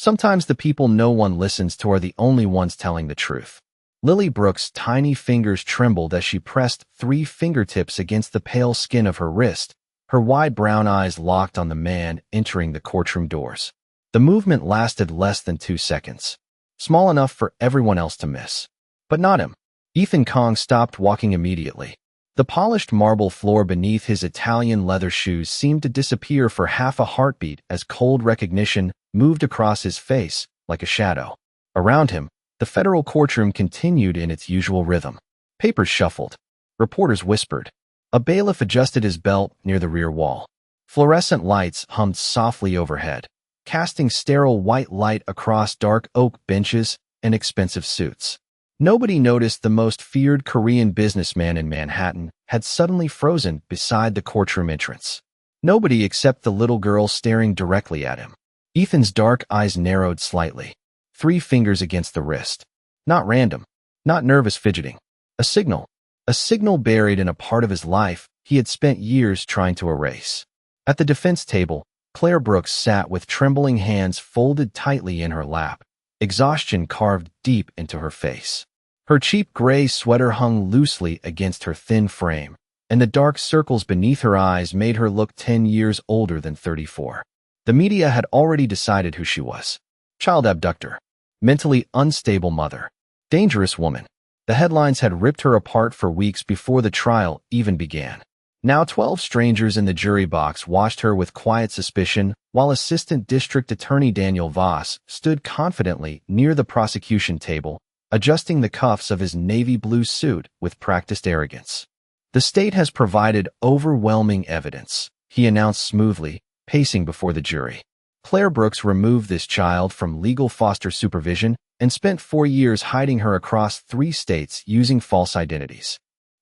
Sometimes the people no one listens to are the only ones telling the truth. Lily Brooks' tiny fingers trembled as she pressed 3 fingertips against the pale skin of her wrist, her wide brown eyes locked on the man entering the courtroom doors. The movement lasted less than 2 seconds, small enough for everyone else to miss. But not him. Ethan Kong stopped walking immediately. The polished marble floor beneath his Italian leather shoes seemed to disappear for half a heartbeat as cold recognition moved across his face like a shadow. Around him, the federal courtroom continued in its usual rhythm. Papers shuffled. Reporters whispered. A bailiff adjusted his belt near the rear wall. Fluorescent lights hummed softly overhead, casting sterile white light across dark oak benches and expensive suits. Nobody noticed the most feared Korean businessman in Manhattan had suddenly frozen beside the courtroom entrance. Nobody except the little girl staring directly at him. Ethan's dark eyes narrowed slightly. 3 fingers against the wrist. Not random. Not nervous fidgeting. A signal. A signal buried in a part of his life he had spent years trying to erase. At the defense table, Claire Brooks sat with trembling hands folded tightly in her lap, exhaustion carved deep into her face. Her cheap gray sweater hung loosely against her thin frame, and the dark circles beneath her eyes made her look 10 years older than 34. The media had already decided who she was. Child abductor. Mentally unstable mother. Dangerous woman. The headlines had ripped her apart for weeks before the trial even began. Now 12 strangers in the jury box watched her with quiet suspicion, while Assistant District Attorney Daniel Voss stood confidently near the prosecution table, adjusting the cuffs of his navy blue suit with practiced arrogance. The state has provided overwhelming evidence, he announced smoothly, pacing before the jury. Claire Brooks removed this child from legal foster supervision and spent 4 years hiding her across 3 states using false identities.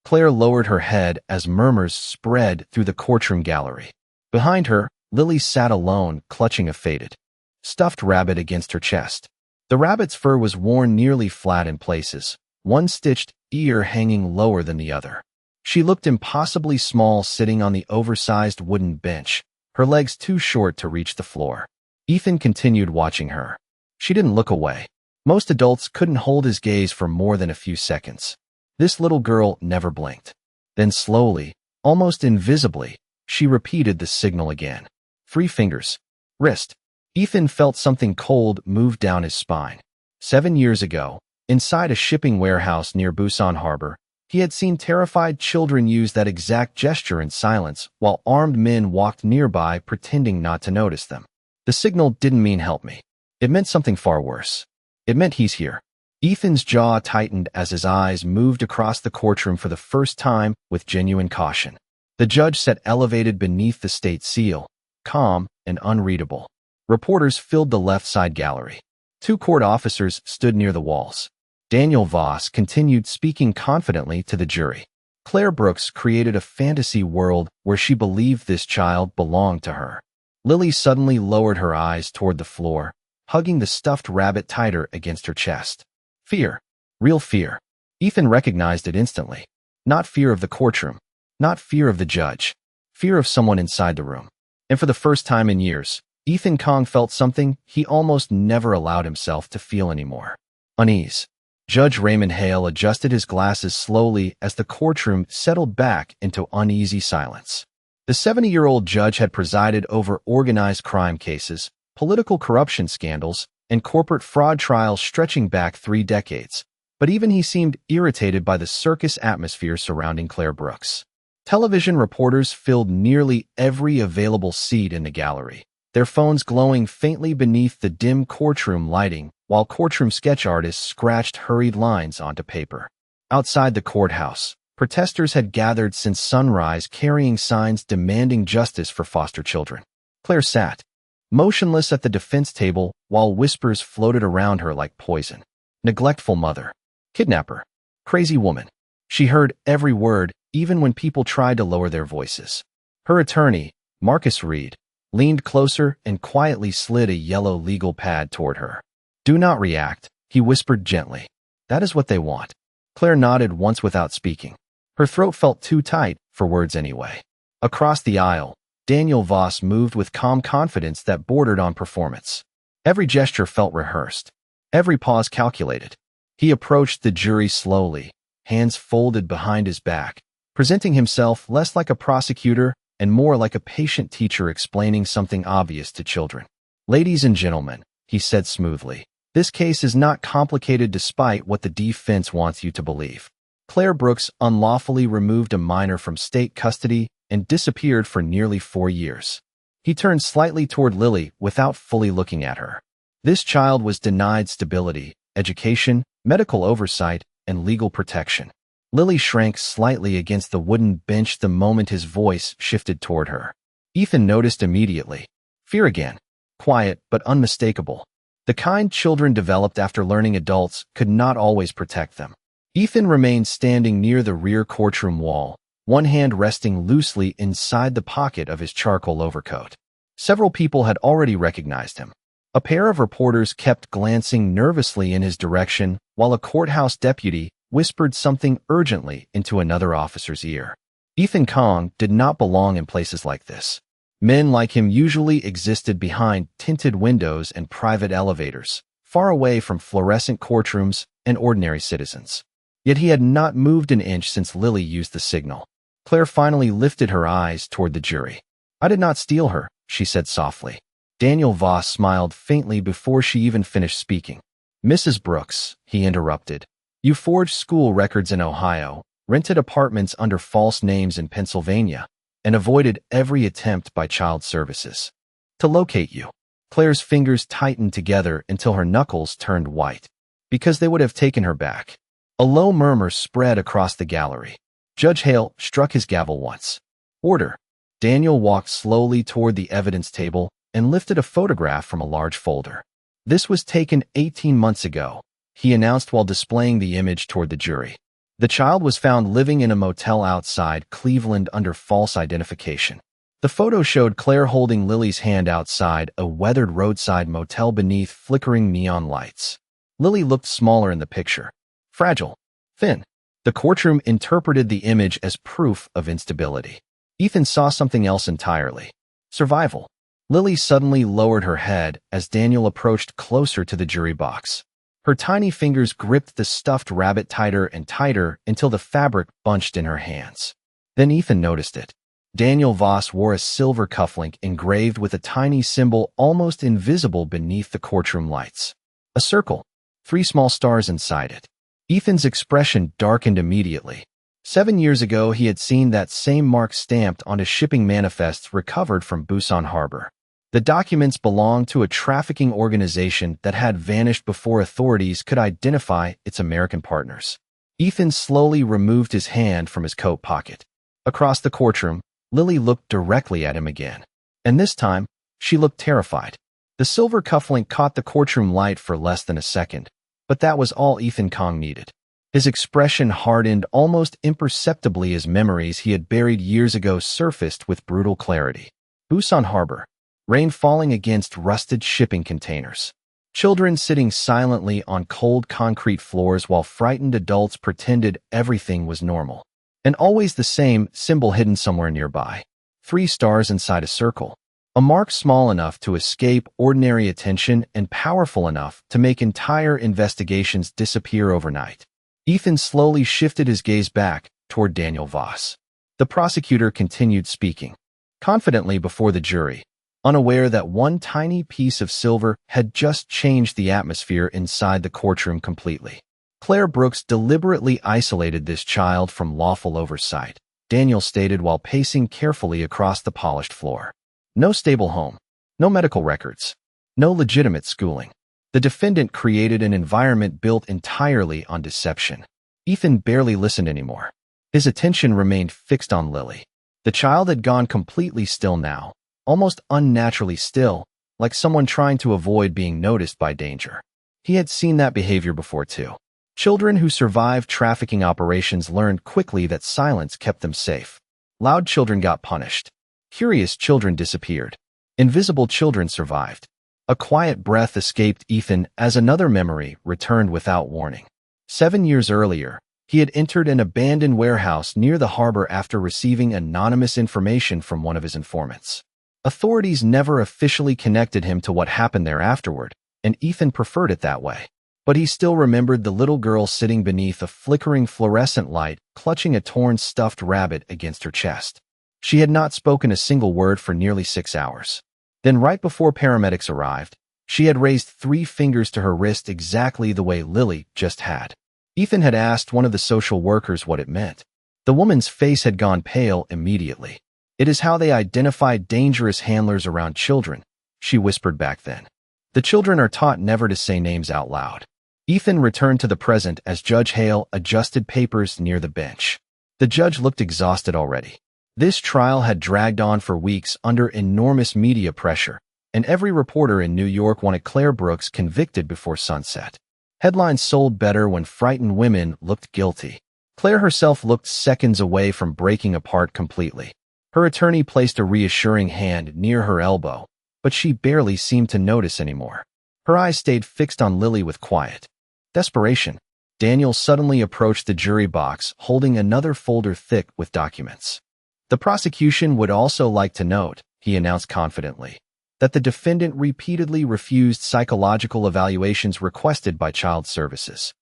Claire lowered her head as murmurs spread through the courtroom gallery. Behind her, Lily sat alone, clutching a faded, stuffed rabbit against her chest. The rabbit's fur was worn nearly flat in places, one stitched ear hanging lower than the other. She looked impossibly small sitting on the oversized wooden bench, her legs too short to reach the floor. Ethan continued watching her. She didn't look away. Most adults couldn't hold his gaze for more than a few seconds. This little girl never blinked. Then slowly, almost invisibly, she repeated the signal again. 3 fingers. Wrist. Ethan felt something cold move down his spine. 7 years ago, inside a shipping warehouse near Busan Harbor, he had seen terrified children use that exact gesture in silence while armed men walked nearby pretending not to notice them. The signal didn't mean help me. It meant something far worse. It meant he's here. Ethan's jaw tightened as his eyes moved across the courtroom for the first time with genuine caution. The judge sat elevated beneath the state seal, calm and unreadable. Reporters filled the left side gallery. 2 court officers stood near the walls. Daniel Voss continued speaking confidently to the jury. Claire Brooks created a fantasy world where she believed this child belonged to her. Lily suddenly lowered her eyes toward the floor, hugging the stuffed rabbit tighter against her chest. Fear. Real fear. Ethan recognized it instantly. Not fear of the courtroom. Not fear of the judge. Fear of someone inside the room. And for the first time in years, Ethan Kong felt something he almost never allowed himself to feel anymore. Unease. Judge Raymond Hale adjusted his glasses slowly as the courtroom settled back into uneasy silence. The 70-year-old judge had presided over organized crime cases, political corruption scandals, and corporate fraud trials stretching back 3 decades, but even he seemed irritated by the circus atmosphere surrounding Claire Brooks. Television reporters filled nearly every available seat in the gallery, their phones glowing faintly beneath the dim courtroom lighting, while courtroom sketch artists scratched hurried lines onto paper. Outside the courthouse, protesters had gathered since sunrise carrying signs demanding justice for foster children. Claire sat, motionless at the defense table while whispers floated around her like poison. Neglectful mother. Kidnapper. Crazy woman. She heard every word, even when people tried to lower their voices. Her attorney, Marcus Reed, leaned closer and quietly slid a yellow legal pad toward her. Do not react, he whispered gently. That is what they want. Claire nodded once without speaking. Her throat felt too tight for words anyway. Across the aisle, Daniel Voss moved with calm confidence that bordered on performance. Every gesture felt rehearsed, every pause calculated. He approached the jury slowly, hands folded behind his back, presenting himself less like a prosecutor and more like a patient teacher explaining something obvious to children. "Ladies and gentlemen," he said smoothly, "this case is not complicated despite what the defense wants you to believe. Claire Brooks unlawfully removed a minor from state custody and disappeared for nearly 4 years." He turned slightly toward Lily without fully looking at her. This child was denied stability, education, medical oversight, and legal protection. Lily shrank slightly against the wooden bench the moment his voice shifted toward her. Ethan noticed immediately. Fear again. Quiet but unmistakable. The kind children developed after learning adults could not always protect them. Ethan remained standing near the rear courtroom wall, one hand resting loosely inside the pocket of his charcoal overcoat. Several people had already recognized him. A pair of reporters kept glancing nervously in his direction, while a courthouse deputy whispered something urgently into another officer's ear. Ethan Kong did not belong in places like this. Men like him usually existed behind tinted windows and private elevators, far away from fluorescent courtrooms and ordinary citizens. Yet he had not moved an inch since Lily used the signal. Claire finally lifted her eyes toward the jury. "I did not steal her," she said softly. Daniel Voss smiled faintly before she even finished speaking. "Mrs. Brooks," he interrupted, "you forged school records in Ohio, rented apartments under false names in Pennsylvania, and avoided every attempt by child services to locate you." Claire's fingers tightened together until her knuckles turned white, because they would have taken her back. A low murmur spread across the gallery. Judge Hale struck his gavel once. "Order." Daniel walked slowly toward the evidence table and lifted a photograph from a large folder. "This was taken 18 months ago," he announced while displaying the image toward the jury. "The child was found living in a motel outside Cleveland under false identification." The photo showed Claire holding Lily's hand outside a weathered roadside motel beneath flickering neon lights. Lily looked smaller in the picture. Fragile. Thin. The courtroom interpreted the image as proof of instability. Ethan saw something else entirely. Survival. Lily suddenly lowered her head as Daniel approached closer to the jury box. Her tiny fingers gripped the stuffed rabbit tighter and tighter until the fabric bunched in her hands. Then Ethan noticed it. Daniel Voss wore a silver cufflink engraved with a tiny symbol almost invisible beneath the courtroom lights. A circle. 3 small stars inside it. Ethan's expression darkened immediately. 7 years ago, he had seen that same mark stamped onto shipping manifests recovered from Busan Harbor. The documents belonged to a trafficking organization that had vanished before authorities could identify its American partners. Ethan slowly removed his hand from his coat pocket. Across the courtroom, Lily looked directly at him again. And this time, she looked terrified. The silver cufflink caught the courtroom light for less than a second, but that was all Ethan Kong needed. His expression hardened almost imperceptibly as memories he had buried years ago surfaced with brutal clarity. Busan Harbor. Rain falling against rusted shipping containers. Children sitting silently on cold concrete floors while frightened adults pretended everything was normal. And always the same symbol hidden somewhere nearby. 3 stars inside a circle. A mark small enough to escape ordinary attention and powerful enough to make entire investigations disappear overnight. Ethan slowly shifted his gaze back toward Daniel Voss. The prosecutor continued speaking, confidently before the jury, unaware that one tiny piece of silver had just changed the atmosphere inside the courtroom completely. Claire Brooks deliberately isolated this child from lawful oversight, Daniel stated while pacing carefully across the polished floor. No stable home, no medical records, no legitimate schooling. The defendant created an environment built entirely on deception. Ethan barely listened anymore. His attention remained fixed on Lily. The child had gone completely still now, almost unnaturally still, like someone trying to avoid being noticed by danger. He had seen that behavior before too. Children who survived trafficking operations learned quickly that silence kept them safe. Loud children got punished. Curious children disappeared. Invisible children survived. A quiet breath escaped Ethan as another memory returned without warning. 7 years earlier, he had entered an abandoned warehouse near the harbor after receiving anonymous information from one of his informants. Authorities never officially connected him to what happened there afterward, and Ethan preferred it that way. But he still remembered the little girl sitting beneath a flickering fluorescent light, clutching a torn stuffed rabbit against her chest. She had not spoken a single word for nearly 6 hours. Then right before paramedics arrived, she had raised 3 fingers to her wrist exactly the way Lily just had. Ethan had asked one of the social workers what it meant. The woman's face had gone pale immediately. "It is how they identify dangerous handlers around children," she whispered back then. "The children are taught never to say names out loud." Ethan returned to the present as Judge Hale adjusted papers near the bench. The judge looked exhausted already. This trial had dragged on for weeks under enormous media pressure, and every reporter in New York wanted Claire Brooks convicted before sunset. Headlines sold better when frightened women looked guilty. Claire herself looked seconds away from breaking apart completely. Her attorney placed a reassuring hand near her elbow, but she barely seemed to notice anymore. Her eyes stayed fixed on Lily with quiet desperation. Daniel suddenly approached the jury box, holding another folder thick with documents. "The prosecution would also like to note," he announced confidently, "that the defendant repeatedly refused psychological evaluations requested by Child Services."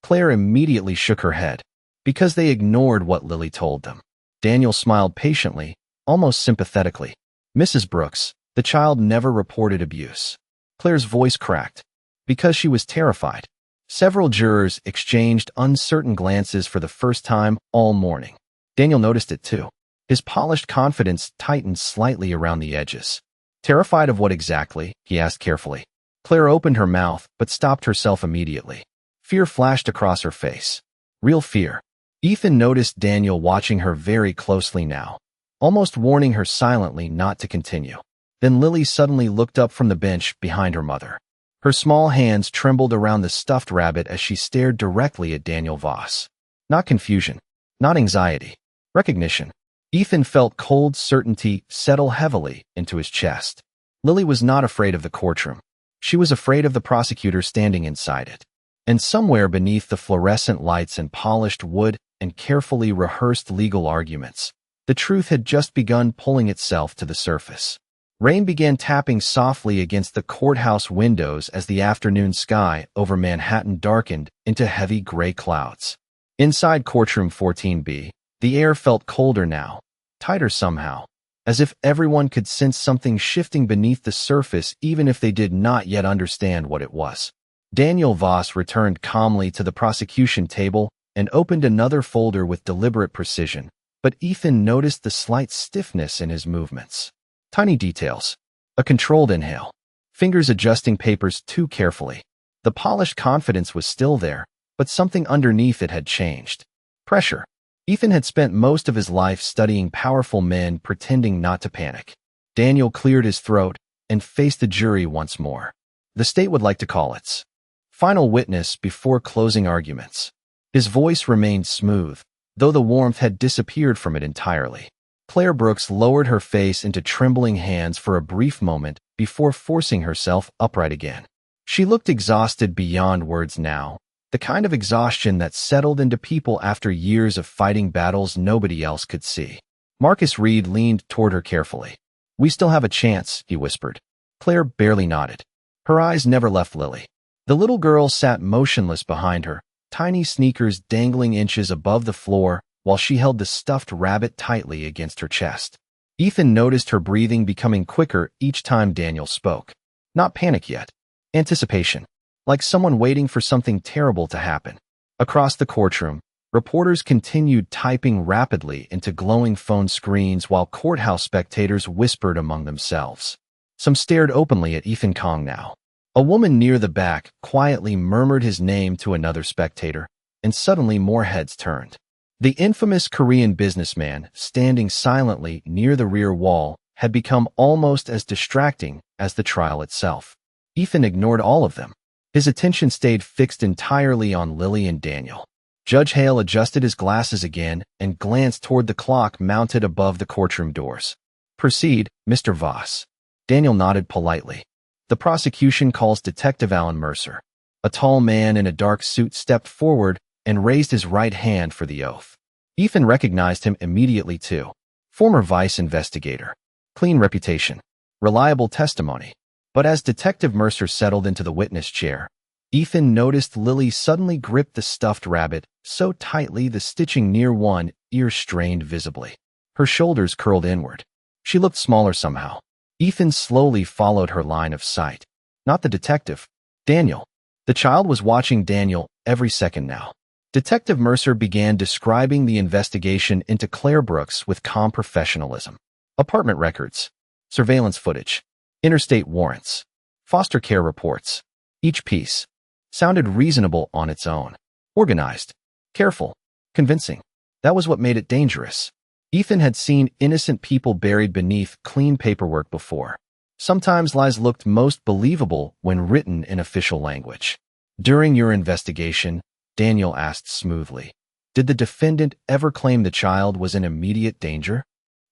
Claire immediately shook her head, because they ignored what Lily told them. Daniel smiled patiently, almost sympathetically. "Mrs. Brooks, the child never reported abuse." Claire's voice cracked, because she was terrified. Several jurors exchanged uncertain glances for the first time all morning. Daniel noticed it too. His polished confidence tightened slightly around the edges. "Terrified of what exactly?" he asked carefully. Claire opened her mouth, but stopped herself immediately. Fear flashed across her face. Real fear. Ethan noticed Daniel watching her very closely now, almost warning her silently not to continue. Then Lily suddenly looked up from the bench behind her mother. Her small hands trembled around the stuffed rabbit as she stared directly at Daniel Voss. Not confusion, not anxiety, recognition. Ethan felt cold certainty settle heavily into his chest. Lily was not afraid of the courtroom. She was afraid of the prosecutor standing inside it. And somewhere beneath the fluorescent lights and polished wood and carefully rehearsed legal arguments, the truth had just begun pulling itself to the surface. Rain began tapping softly against the courthouse windows as the afternoon sky over Manhattan darkened into heavy gray clouds. Inside Courtroom 14B, the air felt colder now, tighter somehow, as if everyone could sense something shifting beneath the surface even if they did not yet understand what it was. Daniel Voss returned calmly to the prosecution table and opened another folder with deliberate precision, but Ethan noticed the slight stiffness in his movements. Tiny details. A controlled inhale. Fingers adjusting papers too carefully. The polished confidence was still there, but something underneath it had changed. Pressure. Ethan had spent most of his life studying powerful men pretending not to panic. Daniel cleared his throat and faced the jury once more. The state would like to call its final witness before closing arguments. His voice remained smooth, though the warmth had disappeared from it entirely. Claire Brooks lowered her face into trembling hands for a brief moment before forcing herself upright again. She looked exhausted beyond words now, the kind of exhaustion that settled into people after years of fighting battles nobody else could see. Marcus Reed leaned toward her carefully. "We still have a chance," he whispered. Claire barely nodded. Her eyes never left Lily. The little girl sat motionless behind her, tiny sneakers dangling inches above the floor, while she held the stuffed rabbit tightly against her chest. Ethan noticed her breathing becoming quicker each time Daniel spoke. Not panic yet. Anticipation. Like someone waiting for something terrible to happen. Across the courtroom, reporters continued typing rapidly into glowing phone screens while courthouse spectators whispered among themselves. Some stared openly at Ethan Kong now. A woman near the back quietly murmured his name to another spectator, and suddenly more heads turned. The infamous Korean businessman, standing silently near the rear wall, had become almost as distracting as the trial itself. Ethan ignored all of them. His attention stayed fixed entirely on Lily and Daniel. Judge Hale adjusted his glasses again and glanced toward the clock mounted above the courtroom doors. "Proceed, Mr. Voss." Daniel nodded politely. "The prosecution calls Detective Alan Mercer." A tall man in a dark suit stepped forward and raised his right hand for the oath. Ethan recognized him immediately too. Former vice investigator. Clean reputation. reliable testimony. But as Detective Mercer settled into the witness chair, Ethan noticed Lily suddenly grip the stuffed rabbit so tightly the stitching near one ear strained visibly. Her shoulders curled inward. She looked smaller somehow. Ethan slowly followed her line of sight. Not the detective. Daniel. The child was watching Daniel every second now. Detective Mercer began describing the investigation into Claire Brooks with calm professionalism. Apartment records, surveillance footage, interstate warrants, foster care reports. Each piece sounded reasonable on its own. Organized, careful, convincing. That was what made it dangerous. Ethan had seen innocent people buried beneath clean paperwork before. Sometimes lies looked most believable when written in official language. During your investigation, Daniel asked smoothly, did the defendant ever claim the child was in immediate danger?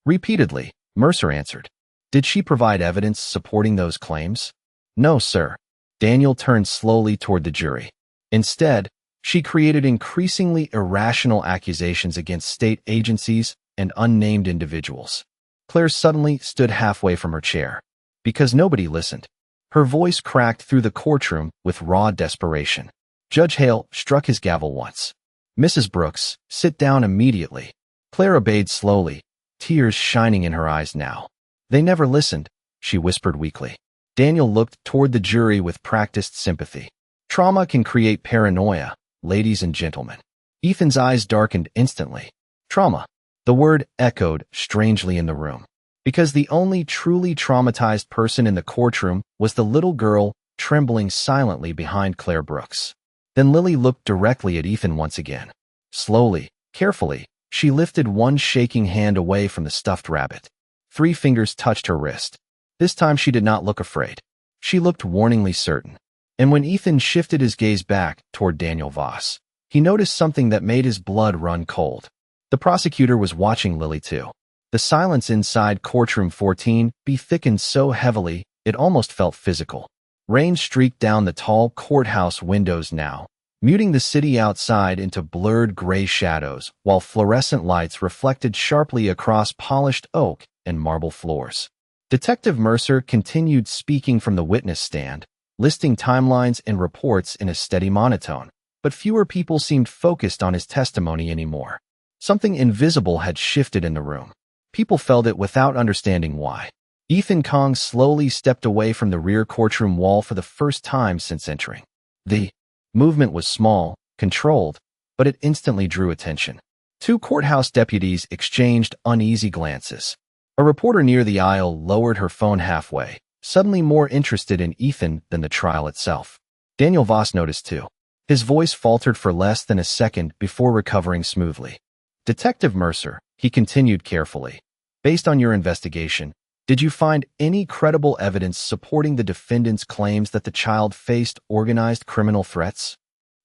Repeatedly, Mercer answered. Did she provide evidence supporting those claims? No, sir. Daniel turned slowly toward the jury. Instead, she created increasingly irrational accusations against state agencies and unnamed individuals. Claire suddenly stood halfway from her chair. Because nobody listened. Her voice cracked through the courtroom with raw desperation. Judge Hale struck his gavel once. Mrs. Brooks, sit down immediately. Claire obeyed slowly, tears shining in her eyes now. They never listened, she whispered weakly. Daniel looked toward the jury with practiced sympathy. Trauma can create paranoia, ladies and gentlemen. Ethan's eyes darkened instantly. Trauma. The word echoed strangely in the room. Because the only truly traumatized person in the courtroom was the little girl trembling silently behind Claire Brooks. Then Lily looked directly at Ethan once again. Slowly, carefully, she lifted one shaking hand away from the stuffed rabbit. 3 fingers touched her wrist. This time she did not look afraid. She looked warningly certain. And when Ethan shifted his gaze back toward Daniel Voss, he noticed something that made his blood run cold. The prosecutor was watching Lily too. The silence inside Courtroom 14B thickened so heavily it almost felt physical. Rain streaked down the tall courthouse windows now, muting the city outside into blurred gray shadows, while fluorescent lights reflected sharply across polished oak and marble floors. Detective Mercer continued speaking from the witness stand, listing timelines and reports in a steady monotone, but fewer people seemed focused on his testimony anymore. Something invisible had shifted in the room. People felt it without understanding why. Ethan Kong slowly stepped away from the rear courtroom wall for the first time since entering. The movement was small, controlled, but it instantly drew attention. 2 courthouse deputies exchanged uneasy glances. A reporter near the aisle lowered her phone halfway, suddenly more interested in Ethan than the trial itself. Daniel Voss noticed too. His voice faltered for less than a second before recovering smoothly. Detective Mercer, he continued carefully, based on your investigation, did you find any credible evidence supporting the defendant's claims that the child faced organized criminal threats?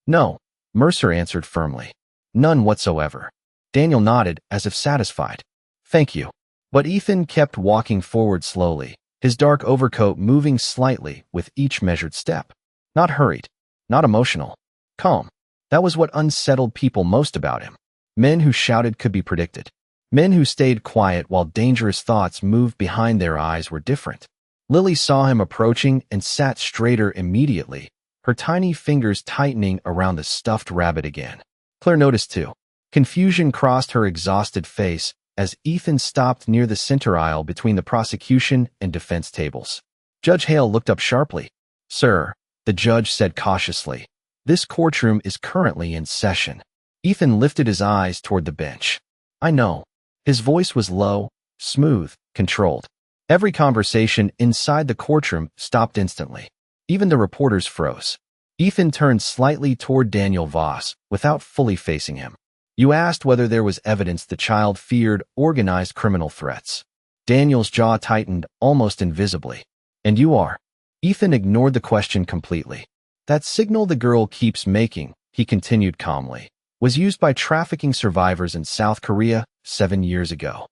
No, Mercer answered firmly. None whatsoever. Daniel nodded as if satisfied. Thank you. But Ethan kept walking forward slowly, his dark overcoat moving slightly with each measured step. Not hurried, not emotional, calm. That was what unsettled people most about him. Men who shouted could be predicted. Men who stayed quiet while dangerous thoughts moved behind their eyes were different. Lily saw him approaching and sat straighter immediately, her tiny fingers tightening around the stuffed rabbit again. Claire noticed too. Confusion crossed her exhausted face as Ethan stopped near the center aisle between the prosecution and defense tables. Judge Hale looked up sharply. Sir, the judge said cautiously, this courtroom is currently in session. Ethan lifted his eyes toward the bench. I know. His voice was low, smooth, controlled. Every conversation inside the courtroom stopped instantly. Even the reporters froze. Ethan turned slightly toward Daniel Voss without fully facing him. You asked whether there was evidence the child feared organized criminal threats. Daniel's jaw tightened almost invisibly. And you are? Ethan ignored the question completely. That signal the girl keeps making, he continued calmly, was used by trafficking survivors in South Korea 7 years ago.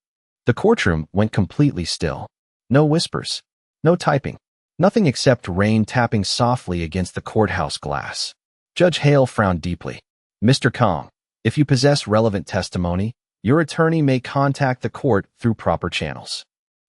The courtroom went completely still. No whispers. No typing. Nothing except rain tapping softly against the courthouse glass. Judge Hale frowned deeply. Mr. Kong, if you possess relevant testimony, your attorney may contact the court through proper channels.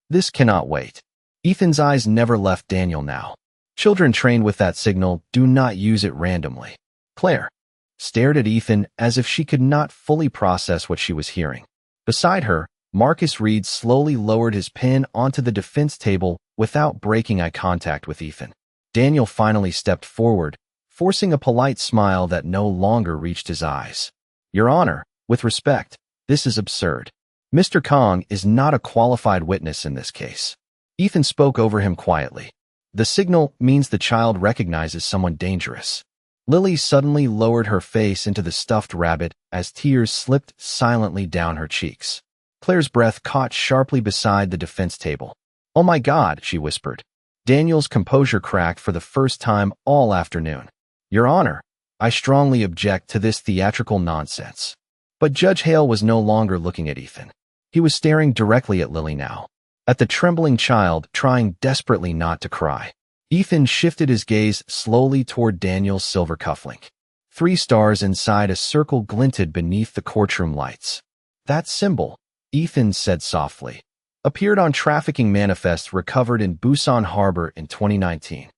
This cannot wait. Ethan's eyes never left Daniel now. Children trained with that signal do not use it randomly. Claire stared at Ethan as if she could not fully process what she was hearing. Beside her, Marcus Reed slowly lowered his pen onto the defense table without breaking eye contact with Ethan. Daniel finally stepped forward, forcing a polite smile that no longer reached his eyes. Your Honor, with respect, this is absurd. Mr. Kong is not a qualified witness in this case. Ethan spoke over him quietly. The signal means the child recognizes someone dangerous. Lily suddenly lowered her face into the stuffed rabbit as tears slipped silently down her cheeks. Claire's breath caught sharply beside the defense table. Oh my God, she whispered. Daniel's composure cracked for the first time all afternoon. Your Honor, I strongly object to this theatrical nonsense. But Judge Hale was no longer looking at Ethan. He was staring directly at Lily now, at the trembling child trying desperately not to cry. Ethan shifted his gaze slowly toward Daniel's silver cufflink. 3 stars inside a circle glinted beneath the courtroom lights. That symbol, Ethan said softly, appeared on trafficking manifests recovered in Busan Harbor in 2019.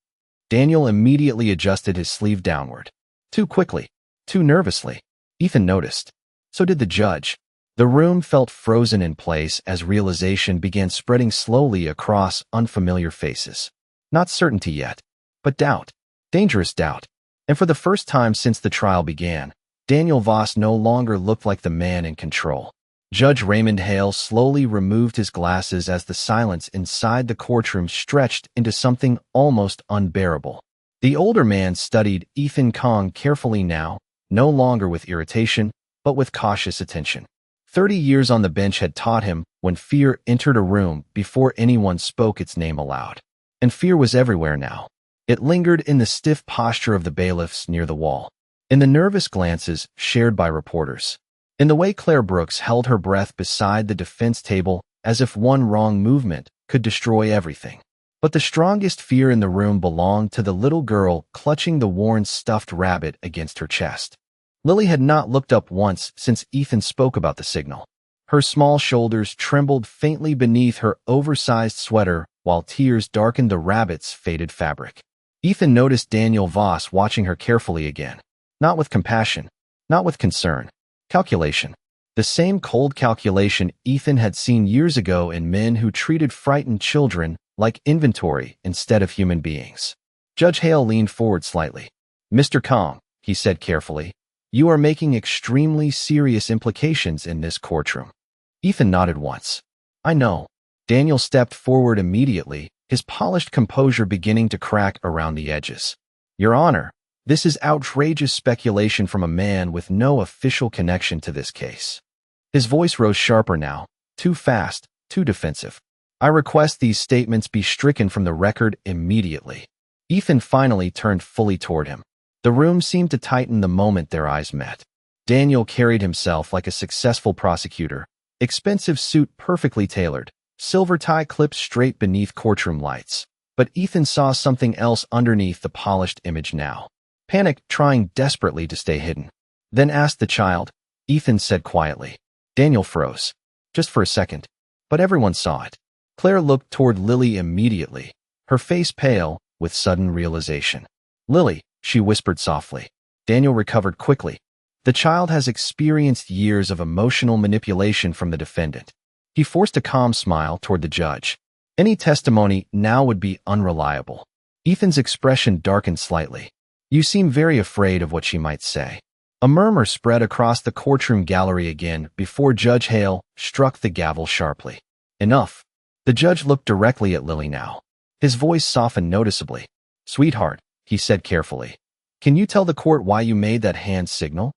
Daniel immediately adjusted his sleeve downward. Too quickly, too nervously. Ethan noticed. So did the judge. The room felt frozen in place as realization began spreading slowly across unfamiliar faces. Not certainty yet, but doubt. Dangerous doubt. And for the first time since the trial began, Daniel Voss no longer looked like the man in control. Judge Raymond Hale slowly removed his glasses as the silence inside the courtroom stretched into something almost unbearable. The older man studied Ethan Kong carefully now, no longer with irritation, but with cautious attention. 30 years on the bench had taught him when fear entered a room before anyone spoke its name aloud. And fear was everywhere now. It lingered in the stiff posture of the bailiffs near the wall, in the nervous glances shared by reporters, in the way Claire Brooks held her breath beside the defense table as if one wrong movement could destroy everything. But the strongest fear in the room belonged to the little girl clutching the worn stuffed rabbit against her chest. Lily had not looked up once since Ethan spoke about the signal. Her small shoulders trembled faintly beneath her oversized sweater while tears darkened the rabbit's faded fabric. Ethan noticed Daniel Voss watching her carefully again. Not with compassion, not with concern. Calculation. The same cold calculation Ethan had seen years ago in men who treated frightened children like inventory instead of human beings. Judge Hale leaned forward slightly. Mr. Kong, he said carefully, you are making extremely serious implications in this courtroom. Ethan nodded once. I know. Daniel stepped forward immediately, his polished composure beginning to crack around the edges. Your Honor, this is outrageous speculation from a man with no official connection to this case. His voice rose sharper now, too fast, too defensive. I request these statements be stricken from the record immediately. Ethan finally turned fully toward him. The room seemed to tighten the moment their eyes met. Daniel carried himself like a successful prosecutor, expensive suit perfectly tailored, silver tie clipped straight beneath courtroom lights. But Ethan saw something else underneath the polished image now. Panic trying desperately to stay hidden. Then asked the child, Ethan said quietly. Daniel froze. Just for a second. But everyone saw it. Claire looked toward Lily immediately, her face pale with sudden realization. Lily, she whispered softly. Daniel recovered quickly. The child has experienced years of emotional manipulation from the defendant. He forced a calm smile toward the judge. Any testimony now would be unreliable. Ethan's expression darkened slightly. You seem very afraid of what she might say. A murmur spread across the courtroom gallery again before Judge Hale struck the gavel sharply. Enough. The judge looked directly at Lily now. His voice softened noticeably. Sweetheart, he said carefully. Can you tell the court why you made that hand signal?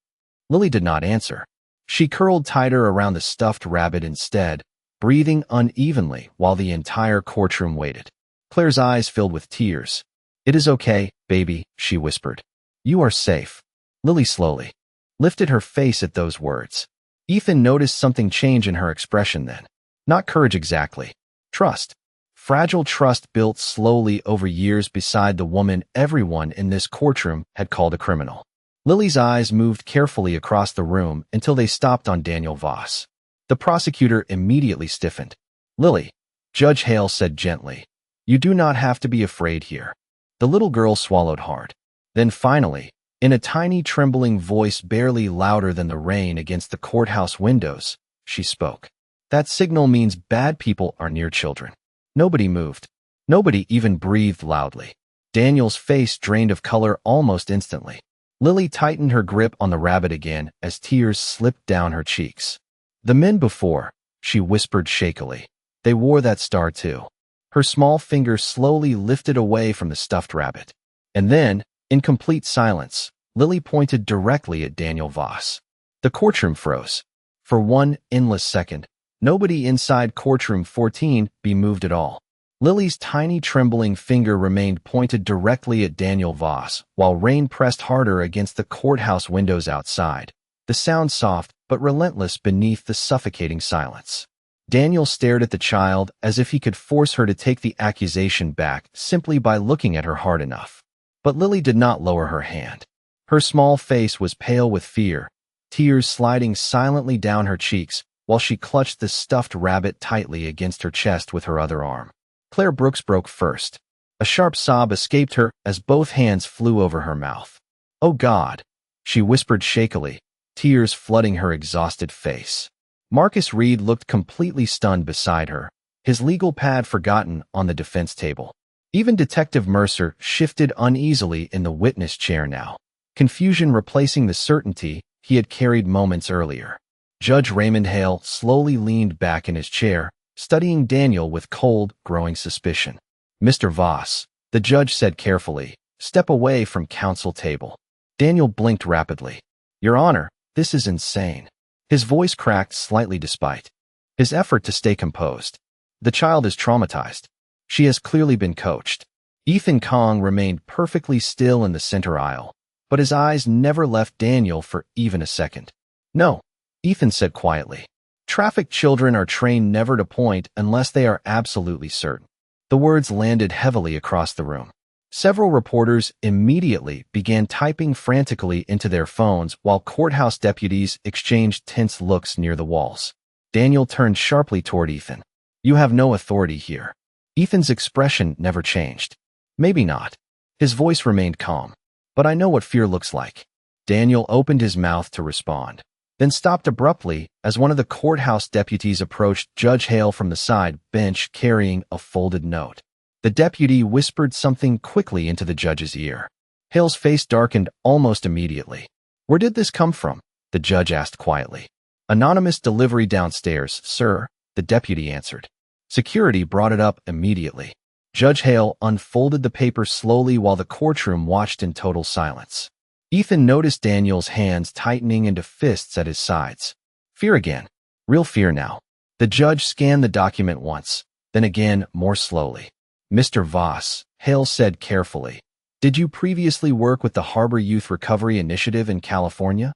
Lily did not answer. She curled tighter around the stuffed rabbit instead, breathing unevenly while the entire courtroom waited. Claire's eyes filled with tears. It is okay, baby, she whispered. You are safe. Lily slowly lifted her face at those words. Ethan noticed something change in her expression then. Not courage exactly. Trust. Fragile trust built slowly over years beside the woman everyone in this courtroom had called a criminal. Lily's eyes moved carefully across the room until they stopped on Daniel Voss. The prosecutor immediately stiffened. Lily, Judge Hale said gently, You do not have to be afraid here. The little girl swallowed hard. Then finally, in a tiny trembling voice barely louder than the rain against the courthouse windows, she spoke. That signal means bad people are near children. Nobody moved. Nobody even breathed loudly. Daniel's face drained of color almost instantly. Lily tightened her grip on the rabbit again as tears slipped down her cheeks. The men before, she whispered shakily. They wore that star too. Her small finger slowly lifted away from the stuffed rabbit. And then, in complete silence, Lily pointed directly at Daniel Voss. The courtroom froze. For one endless second, nobody inside courtroom 14 be moved at all. Lily's tiny trembling finger remained pointed directly at Daniel Voss, while rain pressed harder against the courthouse windows outside, the sound soft but relentless beneath the suffocating silence. Daniel stared at the child as if he could force her to take the accusation back simply by looking at her hard enough. But Lily did not lower her hand. Her small face was pale with fear, tears sliding silently down her cheeks while she clutched the stuffed rabbit tightly against her chest with her other arm. Claire Brooks broke first. A sharp sob escaped her as both hands flew over her mouth. "Oh God," she whispered shakily, tears flooding her exhausted face. Marcus Reed looked completely stunned beside her, his legal pad forgotten on the defense table. Even Detective Mercer shifted uneasily in the witness chair now, confusion replacing the certainty he had carried moments earlier. Judge Raymond Hale slowly leaned back in his chair, studying Daniel with cold, growing suspicion. "Mr. Voss," the judge said carefully, "step away from counsel table." Daniel blinked rapidly. "Your Honor, this is insane." His voice cracked slightly despite his effort to stay composed. "The child is traumatized. She has clearly been coached." Ethan Kong remained perfectly still in the center aisle, but his eyes never left Daniel for even a second. "No," Ethan said quietly. "Trafficked children are trained never to point unless they are absolutely certain." The words landed heavily across the room. Several reporters immediately began typing frantically into their phones while courthouse deputies exchanged tense looks near the walls. Daniel turned sharply toward Ethan. "You have no authority here." Ethan's expression never changed. "Maybe not." His voice remained calm. "But I know what fear looks like." Daniel opened his mouth to respond, then stopped abruptly as one of the courthouse deputies approached Judge Hale from the side bench carrying a folded note. The deputy whispered something quickly into the judge's ear. Hale's face darkened almost immediately. "Where did this come from?" the judge asked quietly. "Anonymous delivery downstairs, sir," the deputy answered. Security brought it up immediately. Judge Hale unfolded the paper slowly while the courtroom watched in total silence. Ethan noticed Daniel's hands tightening into fists at his sides. Fear again. Real fear now. The judge scanned the document once, then again more slowly. "Mr. Voss," Hale said carefully, "did you previously work with the Harbor Youth Recovery Initiative in California?"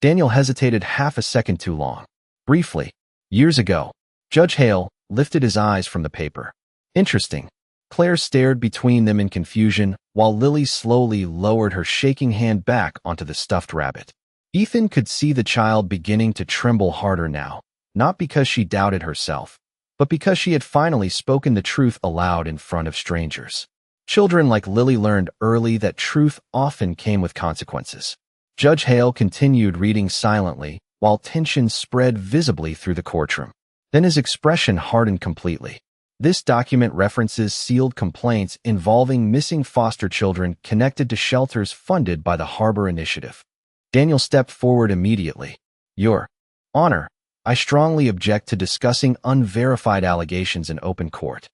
Daniel hesitated half a second too long. "Briefly. Years ago." Judge Hale lifted his eyes from the paper. "Interesting." Claire stared between them in confusion, while Lily slowly lowered her shaking hand back onto the stuffed rabbit. Ethan could see the child beginning to tremble harder now, not because she doubted herself, but because she had finally spoken the truth aloud in front of strangers. Children like Lily learned early that truth often came with consequences. Judge Hale continued reading silently, while tension spread visibly through the courtroom. Then his expression hardened completely. "This document references sealed complaints involving missing foster children connected to shelters funded by the Harbor Initiative." Daniel stepped forward immediately. "Your Honor, I strongly object to discussing unverified allegations in open court."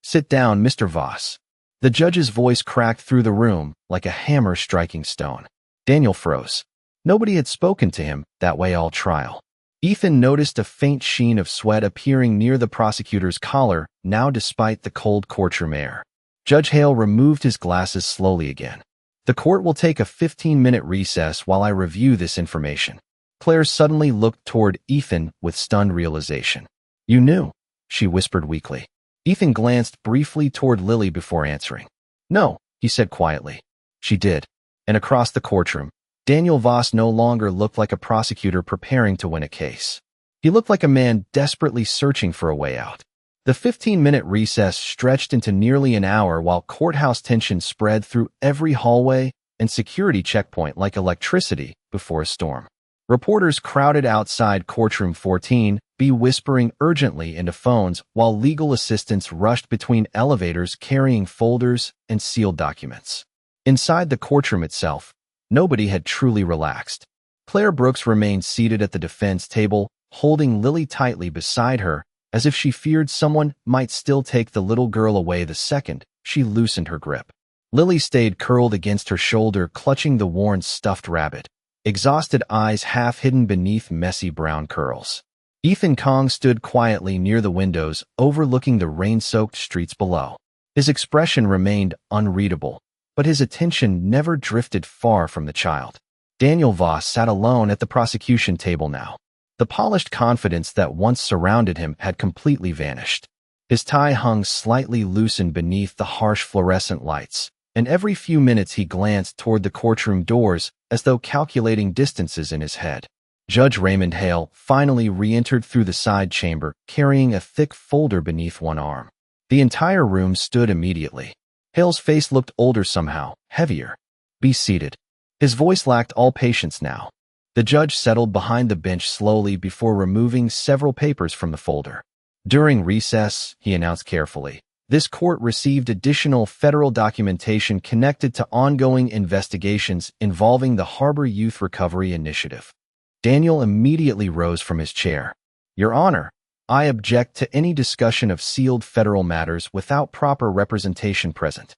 "Sit down, Mr. Voss." The judge's voice cracked through the room like a hammer striking stone. Daniel froze. Nobody had spoken to him that way all trial. Ethan noticed a faint sheen of sweat appearing near the prosecutor's collar, now despite the cold courtroom air. Judge Hale removed his glasses slowly again. "The court will take a 15-minute recess while I review this information." Claire suddenly looked toward Ethan with stunned realization. "You knew," she whispered weakly. Ethan glanced briefly toward Lily before answering. "No," he said quietly. "She did." And across the courtroom, Daniel Voss no longer looked like a prosecutor preparing to win a case. He looked like a man desperately searching for a way out. The 15-minute recess stretched into nearly an hour while courthouse tension spread through every hallway and security checkpoint like electricity before a storm. Reporters crowded outside Courtroom 14, whispering urgently into phones while legal assistants rushed between elevators carrying folders and sealed documents. Inside the courtroom itself, nobody had truly relaxed. Claire Brooks remained seated at the defense table, holding Lily tightly beside her, as if she feared someone might still take the little girl away the second she loosened her grip. Lily stayed curled against her shoulder, clutching the worn stuffed rabbit, exhausted eyes half hidden beneath messy brown curls. Ethan Kong stood quietly near the windows, overlooking the rain-soaked streets below. His expression remained unreadable, but his attention never drifted far from the child. Daniel Voss sat alone at the prosecution table now. The polished confidence that once surrounded him had completely vanished. His tie hung slightly loosened beneath the harsh fluorescent lights, and every few minutes he glanced toward the courtroom doors as though calculating distances in his head. Judge Raymond Hale finally re-entered through the side chamber, carrying a thick folder beneath one arm. The entire room stood immediately. Hale's face looked older somehow, heavier. "Be seated." His voice lacked all patience now. The judge settled behind the bench slowly before removing several papers from the folder. "During recess," he announced carefully, "this court received additional federal documentation connected to ongoing investigations involving the Harbor Youth Recovery Initiative." Daniel immediately rose from his chair. "Your Honor, I object to any discussion of sealed federal matters without proper representation present."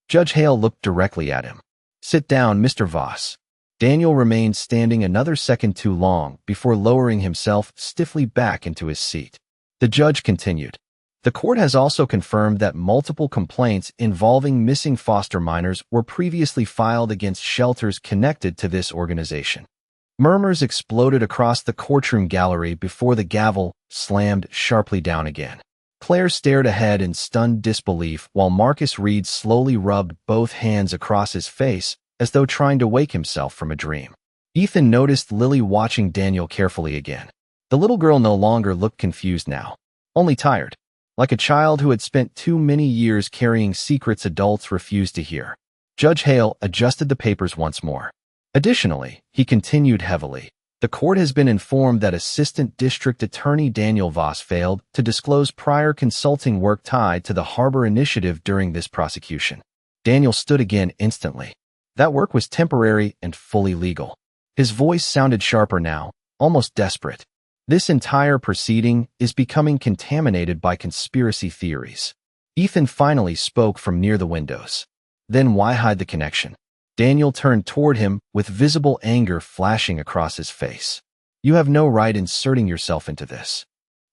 Judge Hale looked directly at him. "Sit down, Mr. Voss." Daniel remained standing another second too long before lowering himself stiffly back into his seat. The judge continued. "The court has also confirmed that multiple complaints involving missing foster minors were previously filed against shelters connected to this organization." Murmurs exploded across the courtroom gallery before the gavel slammed sharply down again. Claire stared ahead in stunned disbelief while Marcus Reed slowly rubbed both hands across his face as though trying to wake himself from a dream. Ethan noticed Lily watching Daniel carefully again. The little girl no longer looked confused now, only tired, like a child who had spent too many years carrying secrets adults refused to hear. Judge Hale adjusted the papers once more. Additionally, he continued heavily, the court has been informed that Assistant District Attorney Daniel Voss failed to disclose prior consulting work tied to the Harbor Initiative during this prosecution. Daniel stood again instantly. That work was temporary and fully legal. His voice sounded sharper now, almost desperate. This entire proceeding is becoming contaminated by conspiracy theories. Ethan finally spoke from near the windows. Then why hide the connection? Daniel turned toward him with visible anger flashing across his face. "You have no right inserting yourself into this."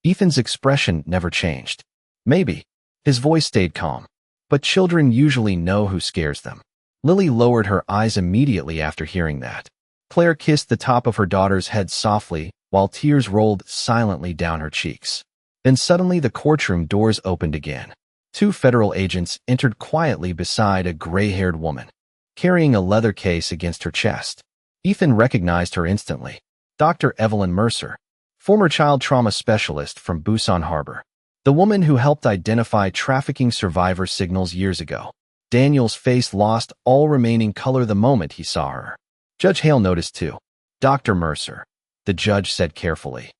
Ethan's expression never changed. "Maybe." His voice stayed calm. "But children usually know who scares them." Lily lowered her eyes immediately after hearing that. Claire kissed the top of her daughter's head softly, while tears rolled silently down her cheeks. Then suddenly the courtroom doors opened again. 2 federal agents entered quietly beside a gray-haired woman, carrying a leather case against her chest. Ethan recognized her instantly. Dr. Evelyn Mercer, former child trauma specialist from Busan Harbor. The woman who helped identify trafficking survivor signals years ago. Daniel's face lost all remaining color the moment he saw her. Judge Hale noticed too. "Dr. Mercer," the judge said carefully,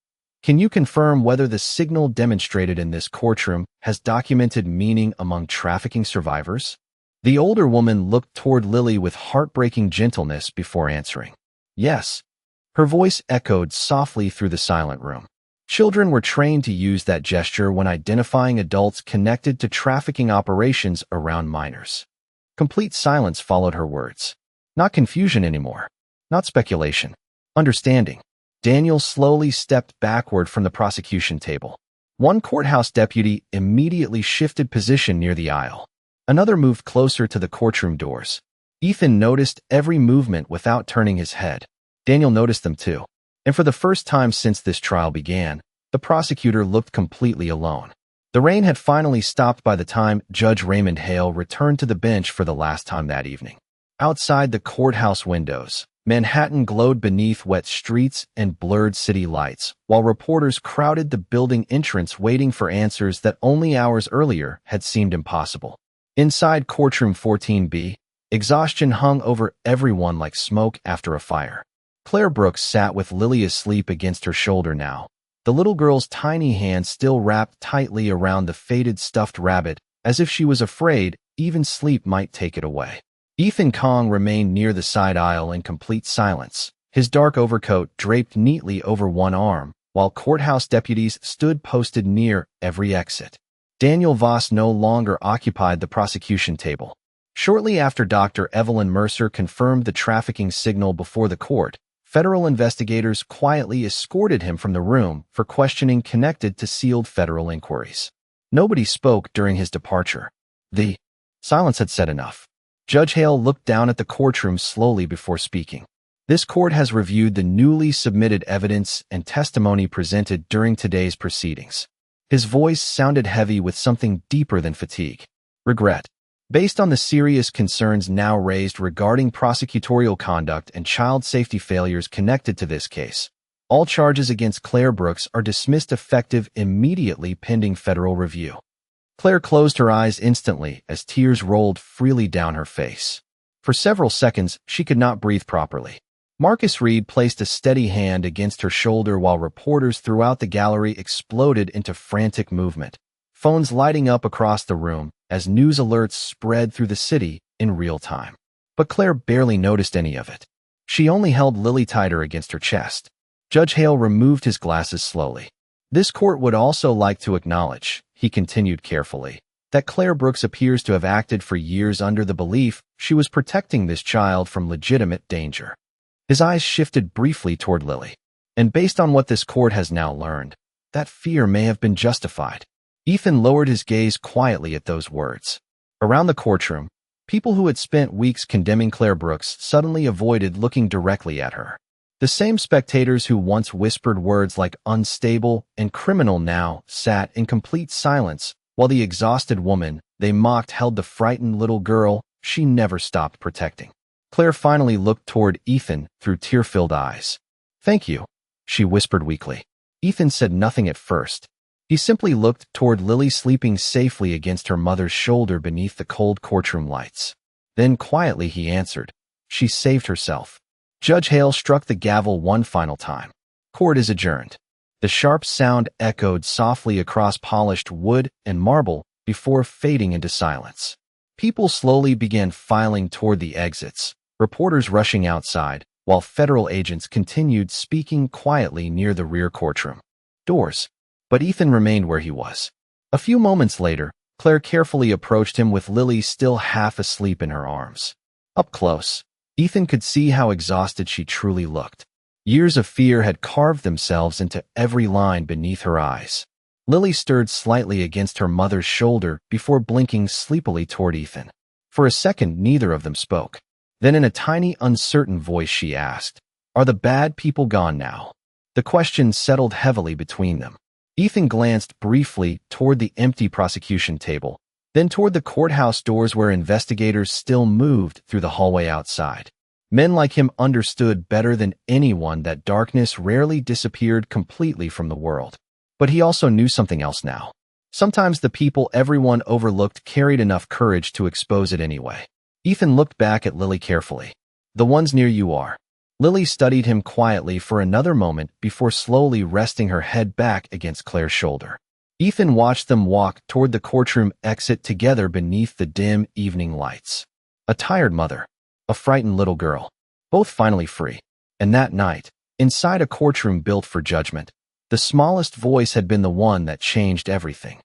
"can you confirm whether the signal demonstrated in this courtroom has documented meaning among trafficking survivors?" The older woman looked toward Lily with heartbreaking gentleness before answering. "Yes." Her voice echoed softly through the silent room. Children were trained to use that gesture when identifying adults connected to trafficking operations around minors. Complete silence followed her words. Not confusion anymore. Not speculation. Understanding. Daniel slowly stepped backward from the prosecution table. One courthouse deputy immediately shifted position near the aisle. Another moved closer to the courtroom doors. Ethan noticed every movement without turning his head. Daniel noticed them too. And for the first time since this trial began, the prosecutor looked completely alone. The rain had finally stopped by the time Judge Raymond Hale returned to the bench for the last time that evening. Outside the courthouse windows, Manhattan glowed beneath wet streets and blurred city lights, while reporters crowded the building entrance waiting for answers that only hours earlier had seemed impossible. Inside Courtroom 14B, exhaustion hung over everyone like smoke after a fire. Claire Brooks sat with Lily asleep against her shoulder now, the little girl's tiny hand still wrapped tightly around the faded stuffed rabbit, as if she was afraid even sleep might take it away. Ethan Kong remained near the side aisle in complete silence, his dark overcoat draped neatly over one arm, while courthouse deputies stood posted near every exit. Daniel Voss no longer occupied the prosecution table. Shortly after Dr. Evelyn Mercer confirmed the trafficking signal before the court, federal investigators quietly escorted him from the room for questioning connected to sealed federal inquiries. Nobody spoke during his departure. The silence had said enough. Judge Hale looked down at the courtroom slowly before speaking. This court has reviewed the newly submitted evidence and testimony presented during today's proceedings. His voice sounded heavy with something deeper than fatigue. Regret. Based on the serious concerns now raised regarding prosecutorial conduct and child safety failures connected to this case, all charges against Claire Brooks are dismissed effective immediately pending federal review. Claire closed her eyes instantly as tears rolled freely down her face. For several seconds, she could not breathe properly. Marcus Reed placed a steady hand against her shoulder while reporters throughout the gallery exploded into frantic movement, phones lighting up across the room as news alerts spread through the city in real time. But Claire barely noticed any of it. She only held Lily tighter against her chest. Judge Hale removed his glasses slowly. This court would also like to acknowledge, he continued carefully, that Claire Brooks appears to have acted for years under the belief she was protecting this child from legitimate danger. His eyes shifted briefly toward Lily. And based on what this court has now learned, that fear may have been justified. Ethan lowered his gaze quietly at those words. Around the courtroom, people who had spent weeks condemning Claire Brooks suddenly avoided looking directly at her. The same spectators who once whispered words like unstable and criminal now sat in complete silence, while the exhausted woman they mocked held the frightened little girl she never stopped protecting. Claire finally looked toward Ethan through tear-filled eyes. "Thank you," she whispered weakly. Ethan said nothing at first. He simply looked toward Lily sleeping safely against her mother's shoulder beneath the cold courtroom lights. Then quietly he answered, "She saved herself." Judge Hale struck the gavel one final time. Court is adjourned. The sharp sound echoed softly across polished wood and marble before fading into silence. People slowly began filing toward the exits, reporters rushing outside, while federal agents continued speaking quietly near the rear courtroom doors. But Ethan remained where he was. A few moments later, Claire carefully approached him with Lily still half asleep in her arms. Up close, Ethan could see how exhausted she truly looked. Years of fear had carved themselves into every line beneath her eyes. Lily stirred slightly against her mother's shoulder before blinking sleepily toward Ethan. For a second, neither of them spoke. Then in a tiny, uncertain voice she asked, "Are the bad people gone now?" The question settled heavily between them. Ethan glanced briefly toward the empty prosecution table, then toward the courthouse doors where investigators still moved through the hallway outside. Men like him understood better than anyone that darkness rarely disappeared completely from the world. But he also knew something else now. Sometimes the people everyone overlooked carried enough courage to expose it anyway. Ethan looked back at Lily carefully. "The ones near you are." Lily studied him quietly for another moment before slowly resting her head back against Claire's shoulder. Ethan watched them walk toward the courtroom exit together beneath the dim evening lights. A tired mother, a frightened little girl, both finally free. And that night, inside a courtroom built for judgment, the smallest voice had been the one that changed everything.